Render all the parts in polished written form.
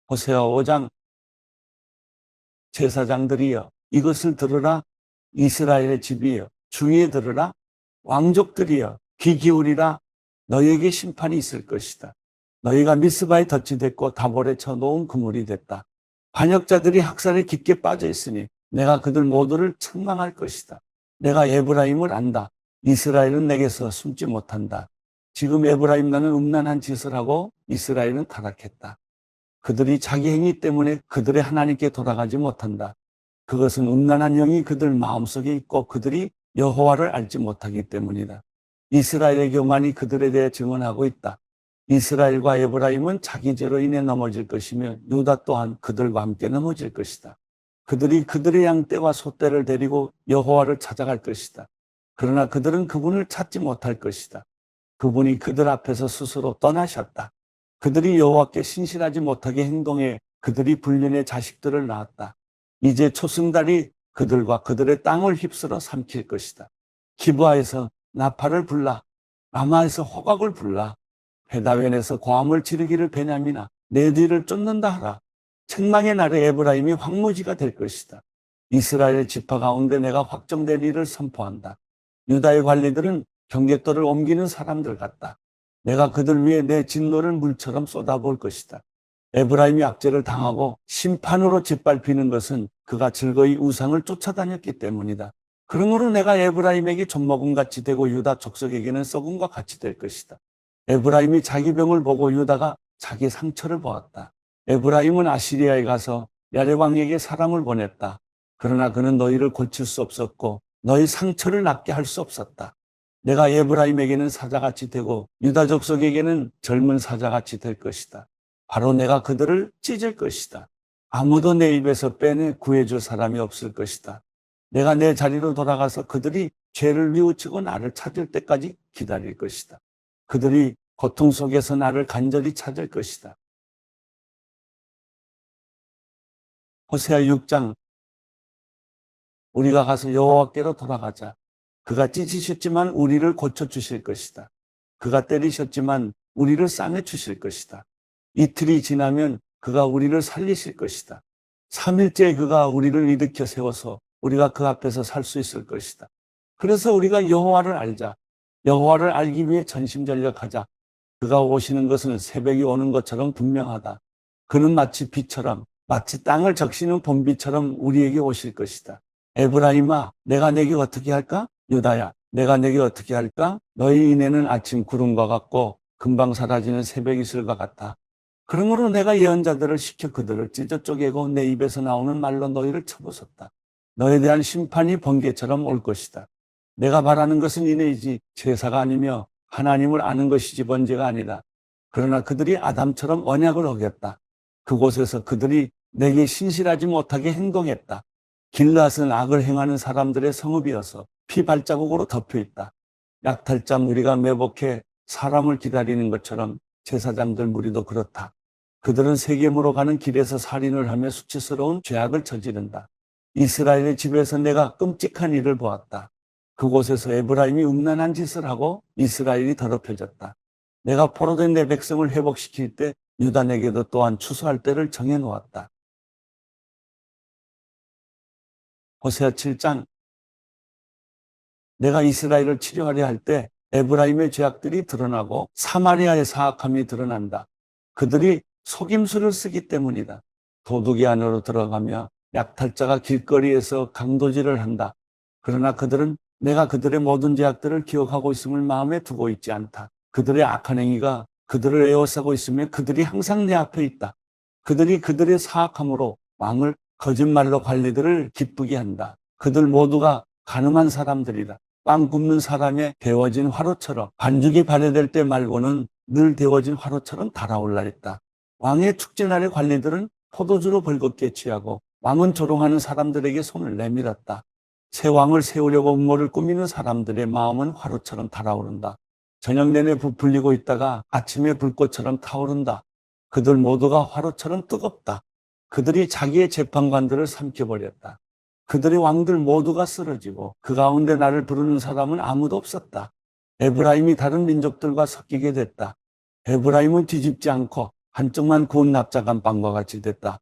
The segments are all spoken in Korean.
호세아 5장 제사장들이여 이것을 들으라. 이스라엘의 집이여 주위에 들으라. 왕족들이여 귀 기울이라. 너희에게 심판이 있을 것이다. 너희가 미스바에 덫이 됐고 다볼에 쳐놓은 그물이 됐다. 반역자들이 학살에 깊게 빠져 있으니 내가 그들 모두를 책망할 것이다. 내가 에브라임을 안다. 이스라엘은 내게서 숨지 못한다. 지금 에브라임 나는 음란한 짓을 하고 이스라엘은 타락했다. 그들이 자기 행위 때문에 그들의 하나님께 돌아가지 못한다. 그것은 음란한 영이 그들 마음속에 있고 그들이 여호와를 알지 못하기 때문이다. 이스라엘의 교만이 그들에 대해 증언하고 있다. 이스라엘과 에브라임은 자기 죄로 인해 넘어질 것이며 유다 또한 그들과 함께 넘어질 것이다. 그들이 그들의 양떼와 소떼를 데리고 여호와를 찾아갈 것이다. 그러나 그들은 그분을 찾지 못할 것이다. 그분이 그들 앞에서 스스로 떠나셨다. 그들이 여호와께 신실하지 못하게 행동해 그들이 불륜의 자식들을 낳았다. 이제 초승달이 그들과 그들의 땅을 휩쓸어 삼킬 것이다. 기브아에서 나팔을 불라. 라마에서 호각을 불라. 베다웬에서 고함을 지르기를 베냐민아 내 뒤를 쫓는다 하라. 책망의 날에 에브라임이 황무지가 될 것이다. 이스라엘의 지파 가운데 내가 확정된 일을 선포한다. 유다의 관리들은 경계도를 옮기는 사람들 같다. 내가 그들 위해 내 진노를 물처럼 쏟아볼 것이다. 에브라임이 악죄를 당하고 심판으로 짓밟히는 것은 그가 즐거이 우상을 쫓아다녔기 때문이다. 그러므로 내가 에브라임에게 젖먹음같이 되고 유다 족속에게는 썩음과 같이 될 것이다. 에브라임이 자기 병을 보고 유다가 자기 상처를 보았다. 에브라임은 아시리아에 가서 야레왕에게 사람을 보냈다. 그러나 그는 너희를 고칠 수 없었고 너희 상처를 낫게 할 수 없었다. 내가 에브라임에게는 사자같이 되고 유다 족속에게는 젊은 사자같이 될 것이다. 바로 내가 그들을 찢을 것이다. 아무도 내 입에서 빼내 구해줄 사람이 없을 것이다. 내가 내 자리로 돌아가서 그들이 죄를 뉘우치고 나를 찾을 때까지 기다릴 것이다. 그들이 고통 속에서 나를 간절히 찾을 것이다. 호세아 6장 우리가 가서 여호와께로 돌아가자. 그가 찢으셨지만 우리를 고쳐주실 것이다. 그가 때리셨지만 우리를 싸매주실 것이다. 이틀이 지나면 그가 우리를 살리실 것이다. 3일째 그가 우리를 일으켜 세워서 우리가 그 앞에서 살 수 있을 것이다. 그래서 우리가 여호와를 알자. 여호와를 알기 위해 전심전력하자. 그가 오시는 것은 새벽이 오는 것처럼 분명하다. 그는 마치 비처럼 마치 땅을 적시는 봄비처럼 우리에게 오실 것이다. 에브라임아 내가 내게 어떻게 할까? 유다야 내가 내게 어떻게 할까? 너희 인해는 아침 구름과 같고 금방 사라지는 새벽 이슬과 같다. 그러므로 내가 예언자들을 시켜 그들을 찢어 쪼개고 내 입에서 나오는 말로 너희를 쳐부쉈다. 너에 대한 심판이 번개처럼 올 것이다. 내가 바라는 것은 이내이지 제사가 아니며 하나님을 아는 것이지 번제가 아니다. 그러나 그들이 아담처럼 언약을 어겼다. 그곳에서 그들이 내게 신실하지 못하게 행동했다. 길앗은 악을 행하는 사람들의 성읍이어서 피 발자국으로 덮여있다. 약탈자 무리가 매복해 사람을 기다리는 것처럼 제사장들 무리도 그렇다. 그들은 세겜으로 가는 길에서 살인을 하며 수치스러운 죄악을 저지른다. 이스라엘의 집에서 내가 끔찍한 일을 보았다. 그곳에서 에브라임이 음란한 짓을 하고 이스라엘이 더럽혀졌다. 내가 포로된 내 백성을 회복시킬 때 유다 내게도 또한 추수할 때를 정해놓았다. 호세아 7장 내가 이스라엘을 치료하려 할 때 에브라임의 죄악들이 드러나고 사마리아의 사악함이 드러난다. 그들이 속임수를 쓰기 때문이다. 도둑이 안으로 들어가며 약탈자가 길거리에서 강도질을 한다. 그러나 그들은 내가 그들의 모든 죄악들을 기억하고 있음을 마음에 두고 있지 않다. 그들의 악한 행위가 그들을 에워싸고 있으며 그들이 항상 내 앞에 있다. 그들이 그들의 사악함으로 왕을 거짓말로 관리들을 기쁘게 한다. 그들 모두가 가늠한 사람들이다. 빵 굽는 사람의 데워진 화로처럼 반죽이 발효될 때 말고는 늘 데워진 화로처럼 달아올라 있다. 왕의 축제날의 관리들은 포도주로 벌겋게 취하고 왕은 조롱하는 사람들에게 손을 내밀었다. 새 왕을 세우려고 음모를 꾸미는 사람들의 마음은 화로처럼 달아오른다. 저녁 내내 부풀리고 있다가 아침에 불꽃처럼 타오른다. 그들 모두가 화로처럼 뜨겁다. 그들이 자기의 재판관들을 삼켜버렸다. 그들의 왕들 모두가 쓰러지고 그 가운데 나를 부르는 사람은 아무도 없었다. 에브라임이 다른 민족들과 섞이게 됐다. 에브라임은 뒤집지 않고 한쪽만 구운 납작한 빵과 같이 됐다.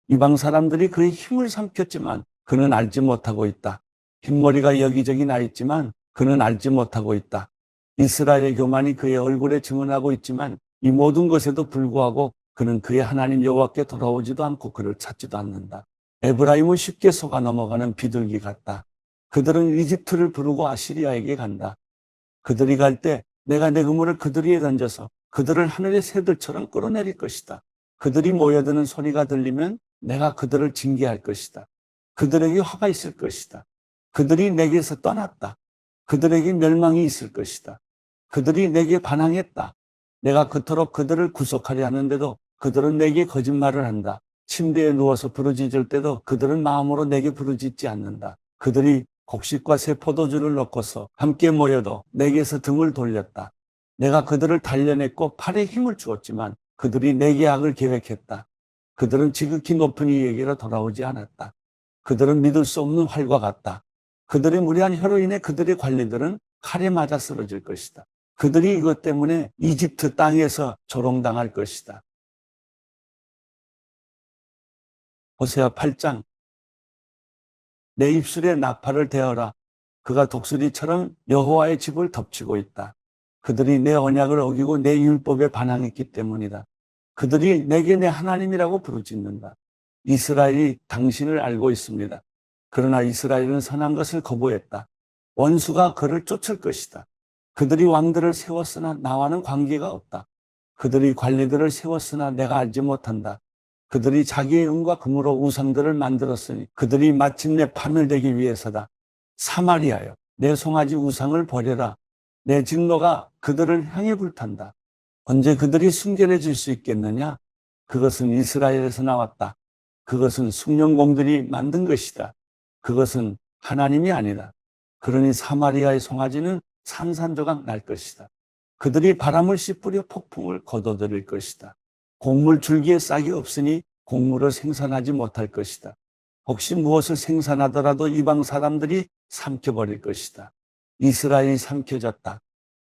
이방 사람들이 그의 힘을 삼켰지만 그는 알지 못하고 있다. 흰머리가 여기저기 나 있지만 그는 알지 못하고 있다. 이스라엘의 교만이 그의 얼굴에 증언하고 있지만 이 모든 것에도 불구하고 그는 그의 하나님 여호와께 돌아오지도 않고 그를 찾지도 않는다. 에브라임은 쉽게 속아 넘어가는 비둘기 같다. 그들은 이집트를 부르고 아시리아에게 간다. 그들이 갈 때 내가 내 그물을 그들 위에 던져서 그들을 하늘의 새들처럼 끌어내릴 것이다. 그들이 모여드는 소리가 들리면 내가 그들을 징계할 것이다. 그들에게 화가 있을 것이다. 그들이 내게서 떠났다. 그들에게 멸망이 있을 것이다. 그들이 내게 반항했다. 내가 그토록 그들을 구속하려 하는데도 그들은 내게 거짓말을 한다. 침대에 누워서 부르짖을 때도 그들은 마음으로 내게 부르짖지 않는다. 그들이 곡식과 새 포도주를 넣고서 함께 모여도 내게서 등을 돌렸다. 내가 그들을 단련했고 팔에 힘을 주었지만 그들이 내게 악을 계획했다. 그들은 지극히 높은 이에게로 돌아오지 않았다. 그들은 믿을 수 없는 활과 같다. 그들의 무리한 혀로 인해 그들의 관리들은 칼에 맞아 쓰러질 것이다. 그들이 이것 때문에 이집트 땅에서 조롱당할 것이다. 호세아 8장. 내 입술에 나팔을 대어라. 그가 독수리처럼 여호와의 집을 덮치고 있다. 그들이 내 언약을 어기고 내 율법에 반항했기 때문이다. 그들이 내게 내 하나님이라고 부르짖는다. 이스라엘이 당신을 알고 있습니다. 그러나 이스라엘은 선한 것을 거부했다. 원수가 그를 쫓을 것이다. 그들이 왕들을 세웠으나 나와는 관계가 없다. 그들이 관리들을 세웠으나 내가 알지 못한다. 그들이 자기의 은과 금으로 우상들을 만들었으니 그들이 마침내 파멸되기 위해서다. 사마리아여, 내 송아지 우상을 버려라. 내 진노가 그들을 향해 불탄다. 언제 그들이 순결해질 수 있겠느냐? 그것은 이스라엘에서 나왔다. 그것은 숭령공들이 만든 것이다. 그것은 하나님이 아니다. 그러니 사마리아의 송아지는 산산조각 날 것이다. 그들이 바람을 씨뿌려 폭풍을 거둬들일 것이다. 곡물 줄기에 싹이 없으니 곡물을 생산하지 못할 것이다. 혹시 무엇을 생산하더라도 이방 사람들이 삼켜버릴 것이다. 이스라엘이 삼켜졌다.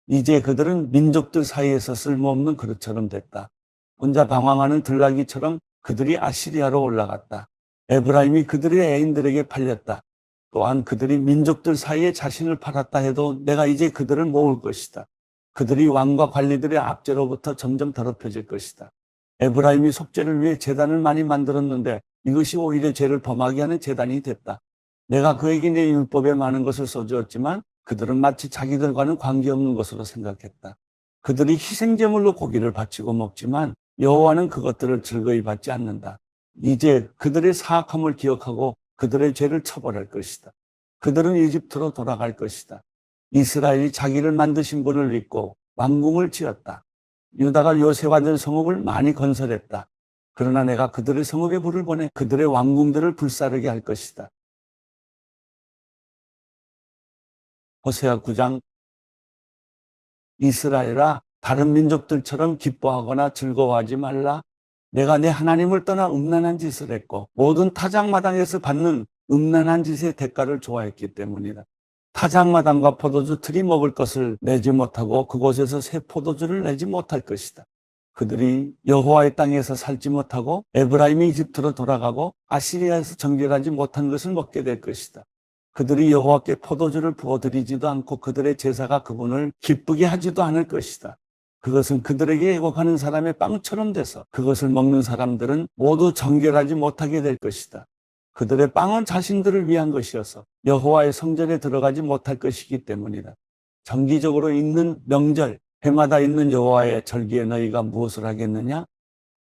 이제 그들은 민족들 사이에서 쓸모없는 그릇처럼 됐다. 혼자 방황하는 들나귀처럼 그들이 아시리아로 올라갔다. 에브라임이 그들의 애인들에게 팔렸다. 또한 그들이 민족들 사이에 자신을 팔았다 해도 내가 이제 그들을 모을 것이다. 그들이 왕과 관리들의 압제로부터 점점 더럽혀질 것이다. 에브라임이 속죄를 위해 제단을 많이 만들었는데 이것이 오히려 죄를 범하게 하는 제단이 됐다. 내가 그에게 내 율법에 많은 것을 써주었지만 그들은 마치 자기들과는 관계없는 것으로 생각했다. 그들이 희생제물로 고기를 바치고 먹지만 여호와는 그것들을 즐거이 받지 않는다. 이제 그들의 사악함을 기억하고 그들의 죄를 처벌할 것이다. 그들은 이집트로 돌아갈 것이다. 이스라엘이 자기를 만드신 분을 믿고 왕궁을 지었다. 유다가 요새와 된 성읍을 많이 건설했다. 그러나 내가 그들의 성읍에 불을 보내 그들의 왕궁들을 불사르게 할 것이다. 호세아 9장. 이스라엘아, 다른 민족들처럼 기뻐하거나 즐거워하지 말라. 내가 내 하나님을 떠나 음란한 짓을 했고 모든 타작마당에서 받는 음란한 짓의 대가를 좋아했기 때문이다. 타작마당과 포도주 틀이 먹을 것을 내지 못하고 그곳에서 새 포도주를 내지 못할 것이다. 그들이 여호와의 땅에서 살지 못하고 에브라임이 이집트로 돌아가고 아시리아에서 정결하지 못한 것을 먹게 될 것이다. 그들이 여호와께 포도주를 부어드리지도 않고 그들의 제사가 그분을 기쁘게 하지도 않을 것이다. 그것은 그들에게 애곡하는 사람의 빵처럼 돼서 그것을 먹는 사람들은 모두 정결하지 못하게 될 것이다. 그들의 빵은 자신들을 위한 것이어서 여호와의 성전에 들어가지 못할 것이기 때문이다. 정기적으로 있는 명절, 해마다 있는 여호와의 절기에 너희가 무엇을 하겠느냐?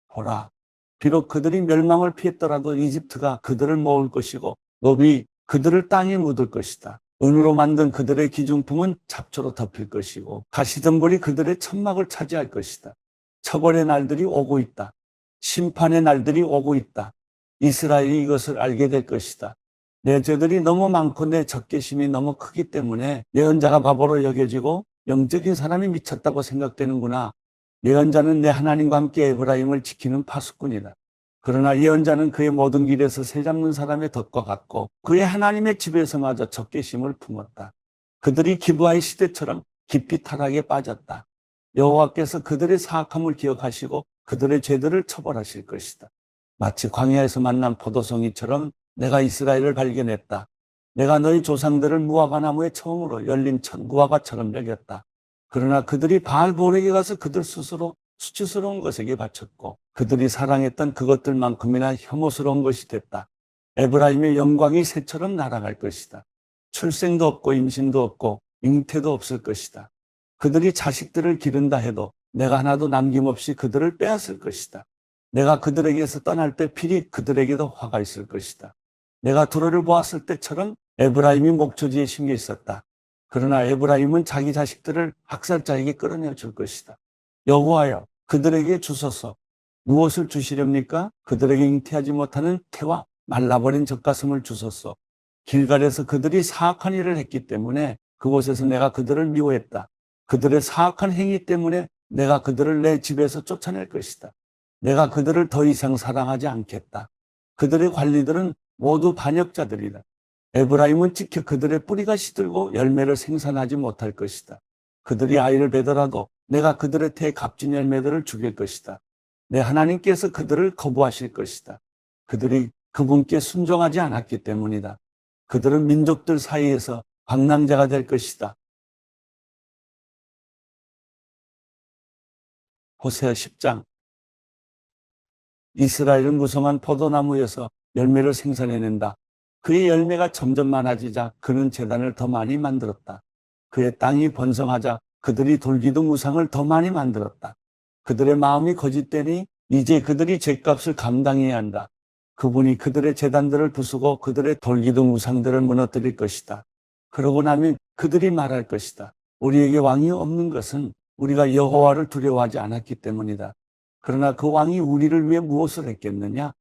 보라, 비록 그들이 멸망을 피했더라도 이집트가 그들을 모을 것이고 노비 그들을 땅에 묻을 것이다. 은으로 만든 그들의 기중품은 잡초로 덮일 것이고 가시덤불이 그들의 천막을 차지할 것이다. 처벌의 날들이 오고 있다. 심판의 날들이 오고 있다. 이스라엘이 이것을 알게 될 것이다. 내 죄들이 너무 많고 내 적개심이 너무 크기 때문에 예언자가 바보로 여겨지고 영적인 사람이 미쳤다고 생각되는구나. 예언자는 내 하나님과 함께 에브라임을 지키는 파수꾼이다. 그러나 예언자는 그의 모든 길에서 새 잡는 사람의 덫과 같고 그의 하나님의 집에서마저 적개심을 품었다. 그들이 기브아의 시대처럼 깊이 타락에 빠졌다. 여호와께서 그들의 사악함을 기억하시고 그들의 죄들을 처벌하실 것이다. 마치 광야에서 만난 포도송이처럼 내가 이스라엘을 발견했다. 내가 너희 조상들을 무화과 나무에 처음으로 열린 첫 무화과처럼 여겼다. 그러나 그들이 바알볼에게 가서 그들 스스로 수치스러운 것에게 바쳤고 그들이 사랑했던 그것들만큼이나 혐오스러운 것이 됐다. 에브라임의 영광이 새처럼 날아갈 것이다. 출생도 없고 임신도 없고 잉태도 없을 것이다. 그들이 자식들을 기른다 해도 내가 하나도 남김없이 그들을 빼앗을 것이다. 내가 그들에게서 떠날 때 필히 그들에게도 화가 있을 것이다. 내가 두로를 보았을 때처럼 에브라임이 목초지에 심겨 있었다. 그러나 에브라임은 자기 자식들을 학살자에게 끌어내어 줄 것이다. 여호와여, 그들에게 주소서. 무엇을 주시렵니까? 그들에게 잉태하지 못하는 태와 말라버린 젖가슴을 주소서. 길갈에서 그들이 사악한 일을 했기 때문에 그곳에서 내가 그들을 미워했다. 그들의 사악한 행위 때문에 내가 그들을 내 집에서 쫓아낼 것이다. 내가 그들을 더 이상 사랑하지 않겠다. 그들의 관리들은 모두 반역자들이다. 에브라임은 지켜 그들의 뿌리가 시들고 열매를 생산하지 못할 것이다. 그들이 아이를 베더라도 내가 그들의 태 값진 열매들을 죽일 것이다. 내 하나님께서 그들을 거부하실 것이다. 그들이 그분께 순종하지 않았기 때문이다. 그들은 민족들 사이에서 방랑자가 될 것이다. 호세아 10장. 이스라엘은 무성한 포도나무에서 열매를 생산해낸다. 그의 열매가 점점 많아지자 그는 제단을 더 많이 만들었다. 그의 땅이 번성하자 그들이 돌기둥 우상을 더 많이 만들었다. 그들의 마음이 거짓되니 이제 그들이 죗값을 감당해야 한다. 그분이 그들의 제단들을 부수고 그들의 돌기둥 우상들을 무너뜨릴 것이다. 그러고 나면 그들이 말할 것이다. 우리에게 왕이 없는 것은 우리가 여호와를 두려워하지 않았기 때문이다. 그러나 그 왕이 우리를 위해 무엇을 했겠느냐?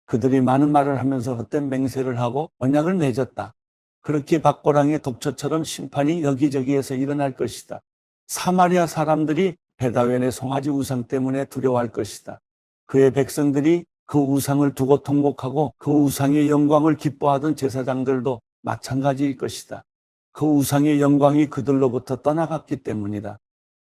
그들이 많은 말을 하면서 헛된 맹세를 하고 언약을 맺었다. 그렇게 박고랑의 독처처럼 심판이 여기저기에서 일어날 것이다. 사마리아 사람들이 베다웬의 송아지 우상 때문에 두려워할 것이다. 그의 백성들이 그 우상을 두고 통곡하고 그 우상의 영광을 기뻐하던 제사장들도 마찬가지일 것이다. 그 우상의 영광이 그들로부터 떠나갔기 때문이다.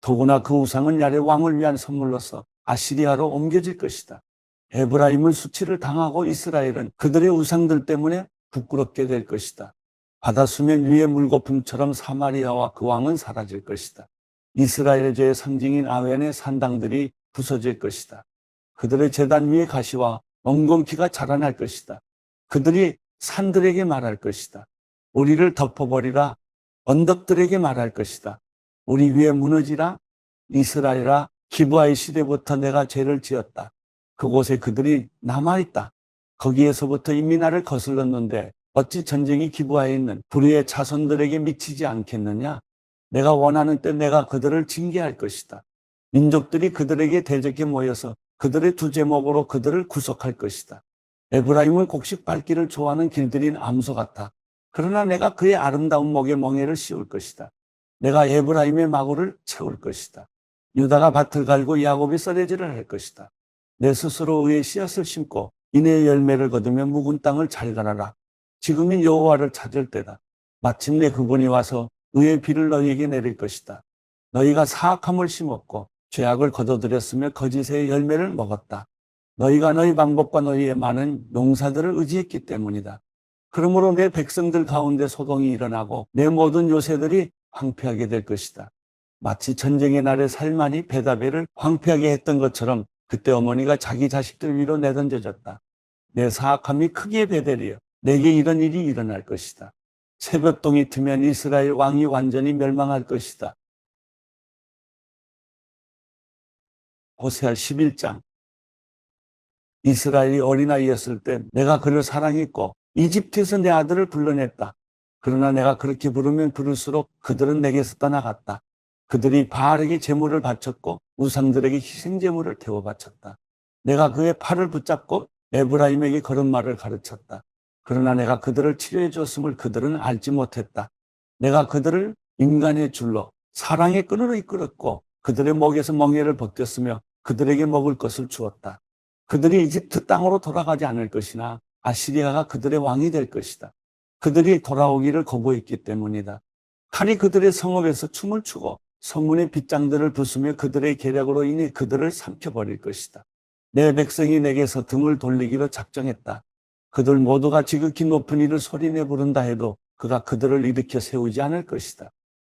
더구나 그 우상은 야레 왕을 위한 선물로서 아시리아로 옮겨질 것이다. 에브라임은 수치를 당하고 이스라엘은 그들의 우상들 때문에 부끄럽게 될 것이다. 바다수면 위의 물거품처럼 사마리아와 그 왕은 사라질 것이다. 이스라엘의 죄의 상징인 아웬의 산당들이 부서질 것이다. 그들의 제단 위에 가시와 엉겅퀴가 자라날 것이다. 그들이 산들에게 말할 것이다. 우리를 덮어버리라. 언덕들에게 말할 것이다. 우리 위에 무너지라. 이스라엘아, 기브아의 시대부터 내가 죄를 지었다. 그곳에 그들이 남아있다. 거기에서부터 이미 나를 거슬렀는데 어찌 전쟁이 기브아에 있는 불의의 자손들에게 미치지 않겠느냐? 내가 원하는 때 내가 그들을 징계할 것이다. 민족들이 그들에게 대적해 모여서 그들의 두 제목으로 그들을 구속할 것이다. 에브라임은 곡식 밟기를 좋아하는 길들인 암소 같아. 그러나 내가 그의 아름다운 목에 멍에를 씌울 것이다. 내가 에브라임의 마구를 채울 것이다. 유다가 밭을 갈고 야곱이 썰매질을 할 것이다. 내 스스로 의의 씨앗을 심고 이내의 열매를 거두며 묵은 땅을 잘 갈아라. 지금이 여호와를 찾을 때다. 마침내 그분이 와서 의의 비를 너희에게 내릴 것이다. 너희가 사악함을 심었고 죄악을 거둬들였으며 거짓의 열매를 먹었다. 너희가 너희 방법과 너희의 많은 용사들을 의지했기 때문이다. 그러므로 내 백성들 가운데 소동이 일어나고 내 모든 요새들이 황폐하게 될 것이다. 마치 전쟁의 날에 살만이 베다벨을 황폐하게 했던 것처럼 그때 어머니가 자기 자식들 위로 내던져졌다. 내 사악함이 크게 베델이여 내게 이런 일이 일어날 것이다. 새벽동이 트면 이스라엘 왕이 완전히 멸망할 것이다. 호세아 11장. 이스라엘이 어린아이였을 때 내가 그를 사랑했고 이집트에서 내 아들을 불러냈다. 그러나 내가 그렇게 부르면 부를수록 그들은 내게서 떠나갔다. 그들이 바알에게 제물을 바쳤고 우상들에게 희생제물을 태워 바쳤다. 내가 그의 팔을 붙잡고 에브라임에게 걸음마를 가르쳤다. 그러나 내가 그들을 치료해 줬음을 그들은 알지 못했다. 내가 그들을 인간의 줄로 사랑의 끈으로 이끌었고 그들의 목에서 멍에를 벗겼으며 그들에게 먹을 것을 주었다. 그들이 이집트 땅으로 돌아가지 않을 것이나 아시리아가 그들의 왕이 될 것이다. 그들이 돌아오기를 거부했기 때문이다. 칼이 그들의 성읍에서 춤을 추고 성문의 빗장들을 부수며 그들의 계략으로 인해 그들을 삼켜버릴 것이다. 내 백성이 내게서 등을 돌리기로 작정했다. 그들 모두가 지극히 높은 이를 소리내 부른다 해도 그가 그들을 일으켜 세우지 않을 것이다.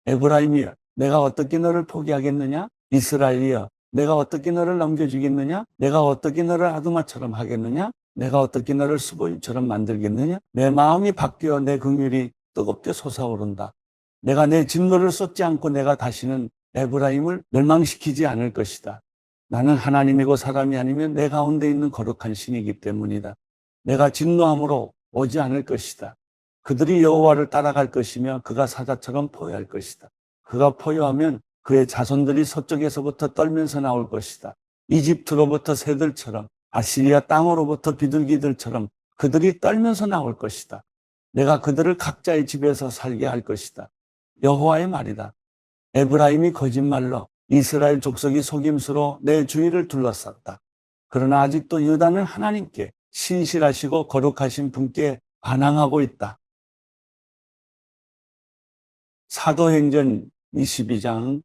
에브라임이여, 내가 어떻게 너를 포기하겠느냐? 이스라엘이여, 내가 어떻게 너를 넘겨주겠느냐? 내가 어떻게 너를 아두마처럼 하겠느냐? 내가 어떻게 너를 수보임처럼 만들겠느냐? 내 마음이 바뀌어 내 긍휼이 뜨겁게 솟아오른다. 내가 내 진노를 쏟지 않고 내가 다시는 에브라임을 멸망시키지 않을 것이다. 나는 하나님이고 사람이 아니면 내 가운데 있는 거룩한 신이기 때문이다. 내가 진노함으로 오지 않을 것이다. 그들이 여호와를 따라갈 것이며 그가 사자처럼 포효할 것이다. 그가 포효하면 그의 자손들이 서쪽에서부터 떨면서 나올 것이다. 이집트로부터 새들처럼, 아시리아 땅으로부터 비둘기들처럼 그들이 떨면서 나올 것이다. 내가 그들을 각자의 집에서 살게 할 것이다. 여호와의 말이다. 에브라임이 거짓말로, 이스라엘 족속이 속임수로 내 주위를 둘러쌌다. 그러나 아직도 유다는 하나님께 신실하시고 거룩하신 분께 반항하고 있다. 사도행전 22장.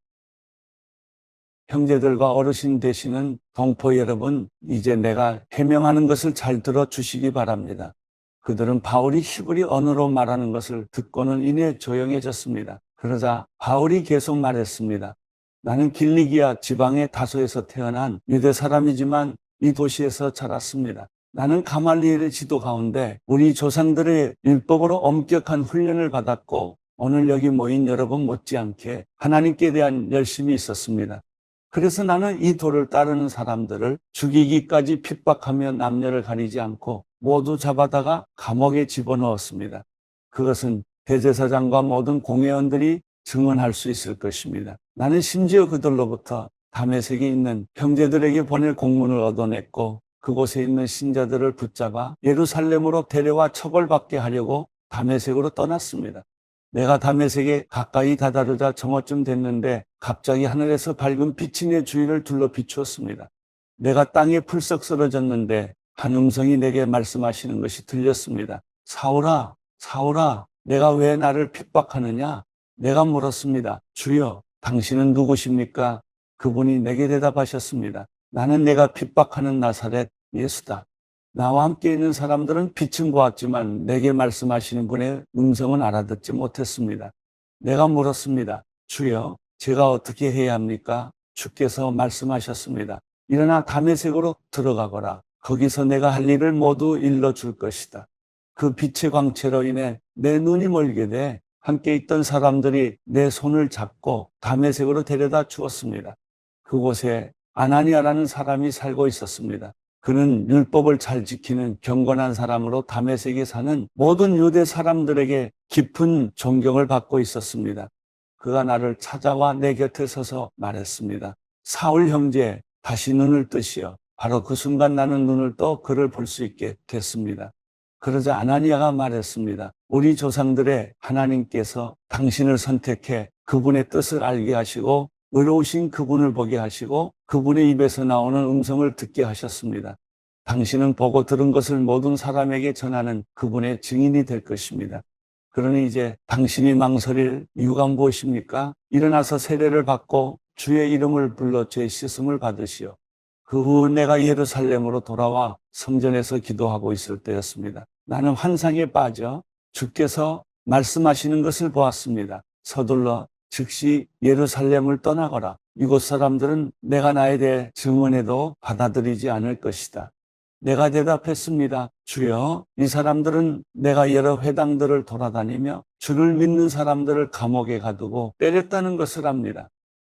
형제들과 어르신 되시는 동포 여러분, 이제 내가 해명하는 것을 잘 들어주시기 바랍니다. 그들은 바울이 히브리 언어로 말하는 것을 듣고는 이내 조용해졌습니다. 그러자 바울이 계속 말했습니다. 나는 길리기아 지방의 다소에서 태어난 유대 사람이지만 이 도시에서 자랐습니다. 나는 가말리엘의 지도 가운데 우리 조상들의 율법으로 엄격한 훈련을 받았고 오늘 여기 모인 여러분 못지않게 하나님께 대한 열심이 있었습니다. 그래서 나는 이 도를 따르는 사람들을 죽이기까지 핍박하며 남녀를 가리지 않고 모두 잡아다가 감옥에 집어넣었습니다. 그것은 대제사장과 모든 공회원들이 증언할 수 있을 것입니다. 나는 심지어 그들로부터 다메섹에 있는 형제들에게 보낼 공문을 얻어냈고 그곳에 있는 신자들을 붙잡아 예루살렘으로 데려와 처벌받게 하려고 다메섹으로 떠났습니다. 내가 다메섹에 가까이 다다르자 정오쯤 됐는데 갑자기 하늘에서 밝은 빛이 내 주위를 둘러 비추었습니다. 내가 땅에 풀썩 쓰러졌는데 한 음성이 내게 말씀하시는 것이 들렸습니다. 사울아, 사울아, 내가 왜 나를 핍박하느냐? 내가 물었습니다. 주여, 당신은 누구십니까? 그분이 내게 대답하셨습니다. 나는 내가 핍박하는 나사렛 예수다. 나와 함께 있는 사람들은 빛은 보았지만 내게 말씀하시는 분의 음성은 알아듣지 못했습니다. 내가 물었습니다. 주여, 제가 어떻게 해야 합니까? 주께서 말씀하셨습니다. 일어나 다메섹으로 들어가거라. 거기서 내가 할 일을 모두 일러줄 것이다. 그 빛의 광채로 인해 내 눈이 멀게 돼 함께 있던 사람들이 내 손을 잡고 다메섹으로 데려다 주었습니다. 그곳에 아나니아라는 사람이 살고 있었습니다. 그는 율법을 잘 지키는 경건한 사람으로 다메섹에 사는 모든 유대 사람들에게 깊은 존경을 받고 있었습니다. 그가 나를 찾아와 내 곁에 서서 말했습니다. 사울 형제, 다시 눈을 뜨시어. 바로 그 순간 나는 눈을 떠 그를 볼 수 있게 됐습니다. 그러자 아나니아가 말했습니다. 우리 조상들의 하나님께서 당신을 선택해 그분의 뜻을 알게 하시고 의로우신 그분을 보게 하시고 그분의 입에서 나오는 음성을 듣게 하셨습니다. 당신은 보고 들은 것을 모든 사람에게 전하는 그분의 증인이 될 것입니다. 그러니 이제 당신이 망설일 이유가 무엇입니까? 일어나서 세례를 받고 주의 이름을 불러 죄 씻음을 받으시오. 그 후 내가 예루살렘으로 돌아와 성전에서 기도하고 있을 때였습니다. 나는 환상에 빠져 주께서 말씀하시는 것을 보았습니다. 서둘러 즉시 예루살렘을 떠나거라. 이곳 사람들은 내가 나에 대해 증언해도 받아들이지 않을 것이다. 내가 대답했습니다. 주여, 이 사람들은 내가 여러 회당들을 돌아다니며 주를 믿는 사람들을 감옥에 가두고 때렸다는 것을 압니다.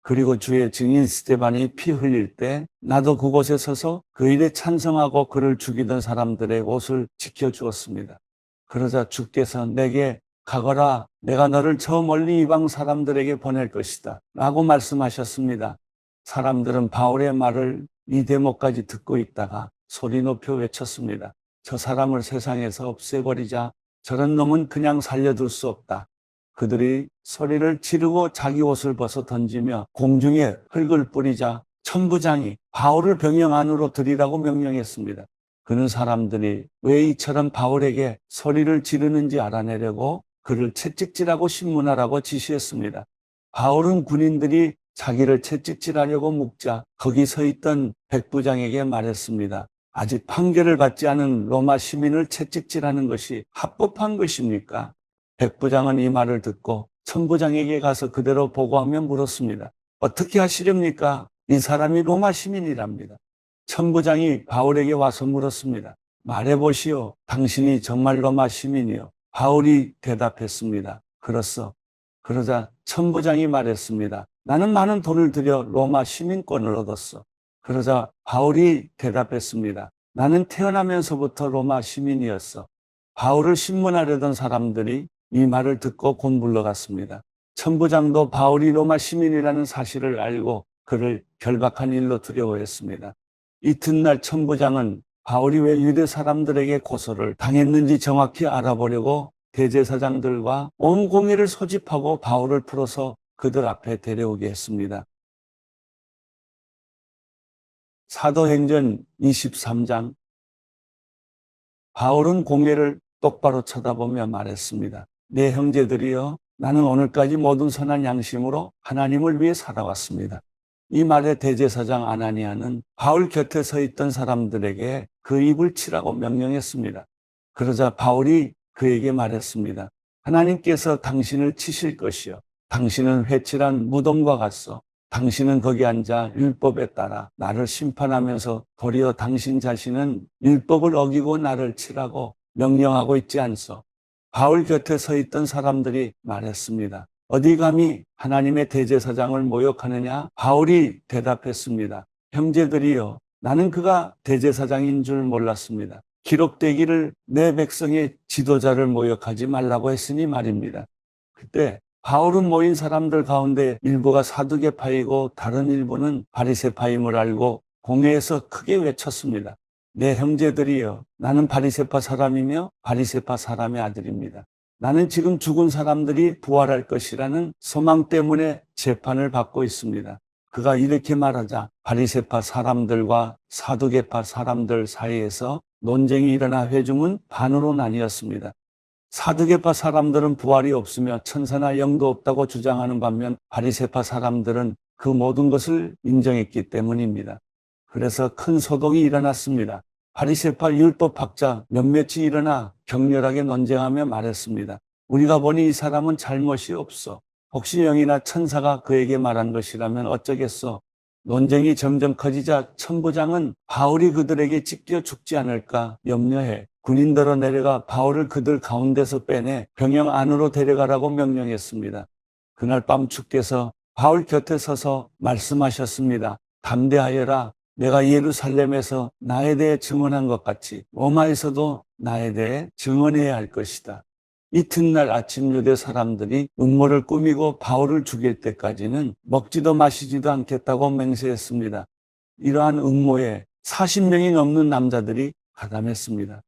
그리고 주의 증인 스데반이 피 흘릴 때 나도 그곳에 서서 그 일에 찬성하고 그를 죽이던 사람들의 옷을 지켜주었습니다. 그러자 주께서 내게 가거라, 내가 너를 저 멀리 이방 사람들에게 보낼 것이다 라고 말씀하셨습니다. 사람들은 바울의 말을 이 대목까지 듣고 있다가 소리 높여 외쳤습니다. 저 사람을 세상에서 없애버리자. 저런 놈은 그냥 살려둘 수 없다. 그들이 소리를 지르고 자기 옷을 벗어 던지며 공중에 흙을 뿌리자 천부장이 바울을 병영 안으로 들이라고 명령했습니다. 그는 사람들이 왜 이처럼 바울에게 소리를 지르는지 알아내려고 그를 채찍질하고 신문하라고 지시했습니다. 바울은 군인들이 자기를 채찍질하려고 묵자 거기 서 있던 백부장에게 말했습니다. 아직 판결을 받지 않은 로마 시민을 채찍질하는 것이 합법한 것입니까? 백부장은 이 말을 듣고 천부장에게 가서 그대로 보고하며 물었습니다. 어떻게 하시렵니까? 이 사람이 로마 시민이랍니다. 천부장이 바울에게 와서 물었습니다. 말해보시오. 당신이 정말 로마 시민이요? 바울이 대답했습니다. 그렇소. 그러자 천부장이 말했습니다. 나는 많은 돈을 들여 로마 시민권을 얻었어. 그러자 바울이 대답했습니다. 나는 태어나면서부터 로마 시민이었어. 바울을 신문하려던 사람들이 이 말을 듣고 곧 물러갔습니다. 천부장도 바울이 로마 시민이라는 사실을 알고 그를 결박한 일로 두려워했습니다. 이튿날 천부장은 바울이 왜 유대 사람들에게 고소를 당했는지 정확히 알아보려고 대제사장들과 온 공회를 소집하고 바울을 풀어서 그들 앞에 데려오게 했습니다. 사도행전 23장. 바울은 공회를 똑바로 쳐다보며 말했습니다. 내 형제들이여, 나는 오늘까지 모든 선한 양심으로 하나님을 위해 살아왔습니다. 이 말에 대제사장 아나니아는 바울 곁에 서 있던 사람들에게 그 입을 치라고 명령했습니다. 그러자 바울이 그에게 말했습니다. 하나님께서 당신을 치실 것이요. 당신은 회칠한 무덤과 같소. 당신은 거기 앉아 율법에 따라 나를 심판하면서 도리어 당신 자신은 율법을 어기고 나를 치라고 명령하고 있지 않소. 바울 곁에 서 있던 사람들이 말했습니다. 어디 감히 하나님의 대제사장을 모욕하느냐? 바울이 대답했습니다. 형제들이여, 나는 그가 대제사장인 줄 몰랐습니다. 기록되기를 내 백성의 지도자를 모욕하지 말라고 했으니 말입니다. 그때 바울은 모인 사람들 가운데 일부가 사두개파이고 다른 일부는 바리새파임을 알고 공회에서 크게 외쳤습니다. 내 형제들이여, 나는 바리새파 사람이며 바리새파 사람의 아들입니다. 나는 지금 죽은 사람들이 부활할 것이라는 소망 때문에 재판을 받고 있습니다. 그가 이렇게 말하자 바리새파 사람들과 사두개파 사람들 사이에서 논쟁이 일어나 회중은 반으로 나뉘었습니다. 사두개파 사람들은 부활이 없으며 천사나 영도 없다고 주장하는 반면 바리새파 사람들은 그 모든 것을 인정했기 때문입니다. 그래서 큰 소동이 일어났습니다. 바리새파 율법학자 몇몇이 일어나 격렬하게 논쟁하며 말했습니다. 우리가 보니 이 사람은 잘못이 없어. 혹시 영이나 천사가 그에게 말한 것이라면 어쩌겠소? 논쟁이 점점 커지자 천부장은 바울이 그들에게 찢겨 죽지 않을까 염려해 군인들로 내려가 바울을 그들 가운데서 빼내 병영 안으로 데려가라고 명령했습니다. 그날 밤 주께서 바울 곁에 서서 말씀하셨습니다. 담대하여라. 내가 예루살렘에서 나에 대해 증언한 것 같이 로마에서도 나에 대해 증언해야 할 것이다. 이튿날 아침 유대 사람들이 음모를 꾸미고 바울을 죽일 때까지는 먹지도 마시지도 않겠다고 맹세했습니다. 이러한 음모에 40명이 넘는 남자들이 가담했습니다.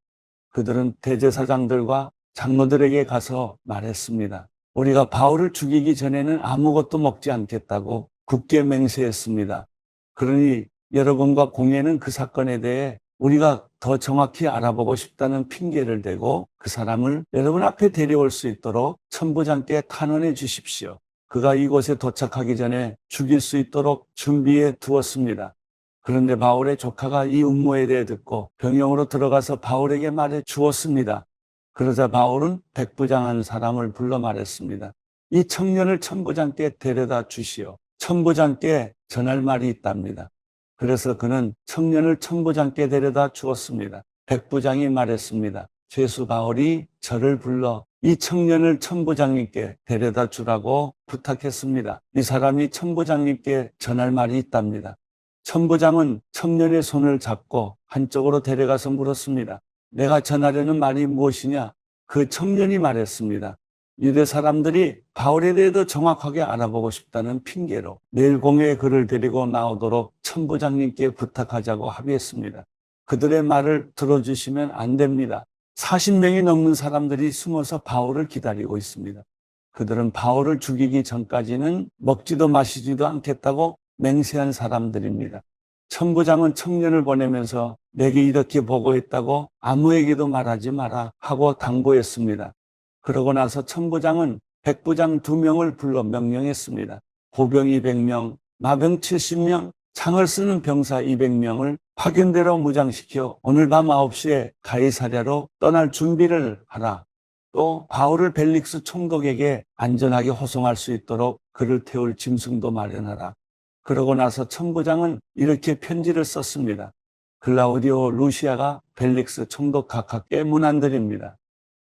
그들은 대제사장들과 장로들에게 가서 말했습니다. 우리가 바울을 죽이기 전에는 아무것도 먹지 않겠다고 굳게 맹세했습니다. 그러니 여러분과 공회는 그 사건에 대해 우리가 더 정확히 알아보고 싶다는 핑계를 대고 그 사람을 여러분 앞에 데려올 수 있도록 천부장께 탄원해 주십시오. 그가 이곳에 도착하기 전에 죽일 수 있도록 준비해 두었습니다. 그런데 바울의 조카가 이 음모에 대해 듣고 병영으로 들어가서 바울에게 말해 주었습니다. 그러자 바울은 백부장 한 사람을 불러 말했습니다. 이 청년을 천부장께 데려다 주시오. 천부장께 전할 말이 있답니다. 그래서 그는 청년을 천부장께 데려다 주었습니다. 백부장이 말했습니다. 죄수 바울이 저를 불러 이 청년을 천부장님께 데려다 주라고 부탁했습니다. 이 사람이 천부장님께 전할 말이 있답니다. 천부장은 청년의 손을 잡고 한쪽으로 데려가서 물었습니다. 내가 전하려는 말이 무엇이냐? 그 청년이 말했습니다. 유대 사람들이 바울에 대해 더 정확하게 알아보고 싶다는 핑계로 내일 공회에 그를 데리고 나오도록 천부장님께 부탁하자고 합의했습니다. 그들의 말을 들어주시면 안 됩니다. 40명이 넘는 사람들이 숨어서 바울을 기다리고 있습니다. 그들은 바울을 죽이기 전까지는 먹지도 마시지도 않겠다고 맹세한 사람들입니다. 천부장은 청년을 보내면서 내게 이렇게 보고했다고 아무에게도 말하지 마라 하고 당부했습니다. 그러고 나서 천부장은 백부장 2명을 불러 명령했습니다. 보병 200명, 마병 70명, 창을 쓰는 병사 200명을 파견대로 무장시켜 오늘 밤 9시에 가이사랴로 떠날 준비를 하라. 또 바울을 벨릭스 총독에게 안전하게 호송할 수 있도록 그를 태울 짐승도 마련하라. 그러고 나서 천부장은 이렇게 편지를 썼습니다. 글라우디오 루시아가 벨릭스 총독 각하께 문안드립니다.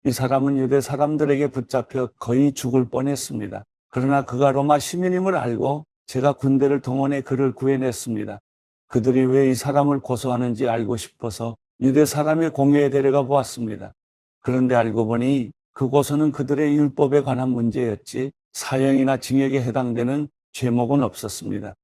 이 사람은 유대 사람들에게 붙잡혀 거의 죽을 뻔했습니다. 그러나 그가 로마 시민임을 알고 제가 군대를 동원해 그를 구해냈습니다. 그들이 왜 이 사람을 고소하는지 알고 싶어서 유대 사람의 공회에 데려가 보았습니다. 그런데 알고 보니 그 고소는 그들의 율법에 관한 문제였지 사형이나 징역에 해당되는 죄목은 없었습니다.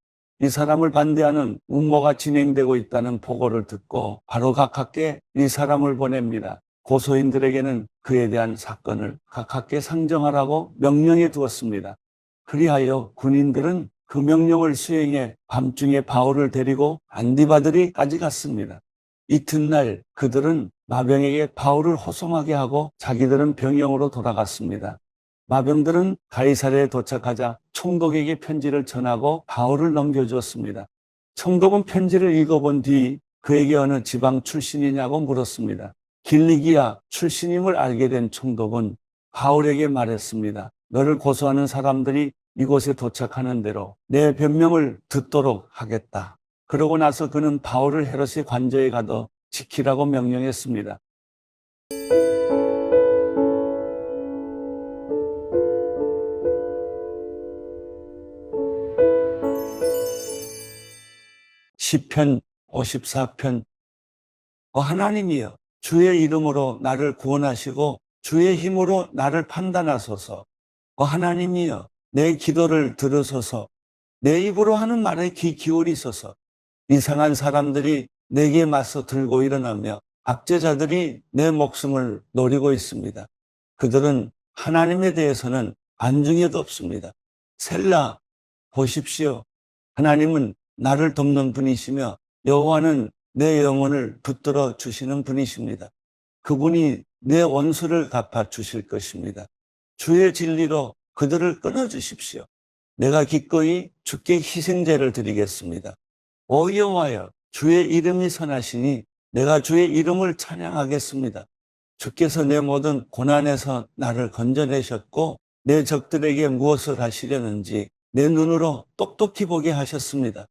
이 사람을 반대하는 음모가 진행되고 있다는 보고를 듣고 바로 각하께 이 사람을 보냅니다. 고소인들에게는 그에 대한 사건을 각하께 상정하라고 명령해 두었습니다. 그리하여 군인들은 그 명령을 수행해 밤중에 바울을 데리고 안디바드리까지 갔습니다. 이튿날 그들은 마병에게 바울을 호송하게 하고 자기들은 병영으로 돌아갔습니다. 마병들은 가이사랴에 도착하자 총독에게 편지를 전하고 바울을 넘겨주었습니다. 총독은 편지를 읽어본 뒤 그에게 어느 지방 출신이냐고 물었습니다. 길리기아 출신임을 알게 된 총독은 바울에게 말했습니다. 너를 고소하는 사람들이 이곳에 도착하는 대로 내 변명을 듣도록 하겠다. 그러고 나서 그는 바울을 헤롯의 관저에 가둬 지키라고 명령했습니다. 시편 54편. 하나님이여, 주의 이름으로 나를 구원하시고 주의 힘으로 나를 판단하소서. 하나님이여, 내 기도를 들으소서. 내 입으로 하는 말에 귀 기울이소서. 이상한 사람들이 내게 맞서 들고 일어나며 압제자들이 내 목숨을 노리고 있습니다. 그들은 하나님에 대해서는 안중에도 없습니다. 셀라, 보십시오. 하나님은 나를 돕는 분이시며 여호와는 내 영혼을 붙들어 주시는 분이십니다. 그분이 내 원수를 갚아 주실 것입니다. 주의 진리로 그들을 끊어주십시오. 내가 기꺼이 주께 희생제를 드리겠습니다. 오 여호와여, 주의 이름이 선하시니 내가 주의 이름을 찬양하겠습니다. 주께서 내 모든 고난에서 나를 건져내셨고 내 적들에게 무엇을 하시려는지 내 눈으로 똑똑히 보게 하셨습니다.